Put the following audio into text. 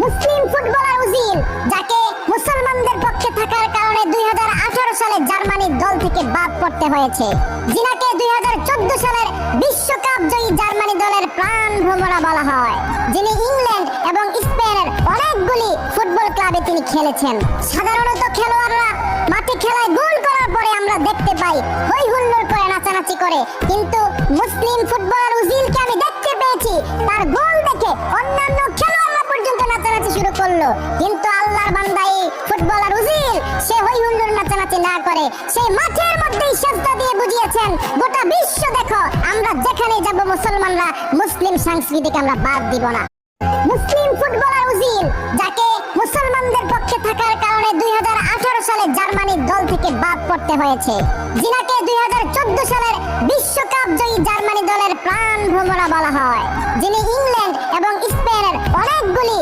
মুসলিম footballer Ozil, যাকে মুসলমানদের পক্ষে থাকার কারণে 2018 সালে জার্মানির দল থেকে বাদ পড়তে হয়েছে, যিনাকে 2014 সালের বিশ্বকাপ জয়ী জার্মানি দলের প্রাণ ভ্রমরা বলা হয়, যিনি ইংল্যান্ড এবং স্পেনের অনেকগুলি ফুটবল ক্লাবে তিনি খেলেছেন। সাধারণত খেলোয়াড়রা মাঠে খেলায় গোল করার পরে আমরা দেখতে পাই হই হুল্লোড় করে নাচানাচি করে, কিন্তু মুসলিম ফুটবলার ওজিলকে আমি দেখতে পেয়েছি তার গোল দেখে অন্যান্য খেলোয়াড়রা পর্যন্ত নাচানাচি শুরু করলো। কিন্তু আল্লাহর বান্দা এই ফুটবলার ওজিল সে হই হুল্লোড় নাচানাচি না করে সেই মাঠের মধ্যেই সেজদা দিয়ে বুঝিয়েছেন গোটা বিশ্ব দেখো আমরা যেখানে যাব মুসলমানরা মুসলিম সংস্কৃতিকে আমরা বাদ দিব না। মুসলিম ফুটবলার ওজিল, যাকে মুসলমানদের পক্ষে থাকার কারণে 2018 সালে জার্মানির দল থেকে বাদ পড়তে হয়েছে, যিনাকে 2014 সালের বিশ্বকাপ জয়ী জার্মানি দলের প্রাণ ভ্রমরা বলা হয়, যিনি ইংল্যান্ড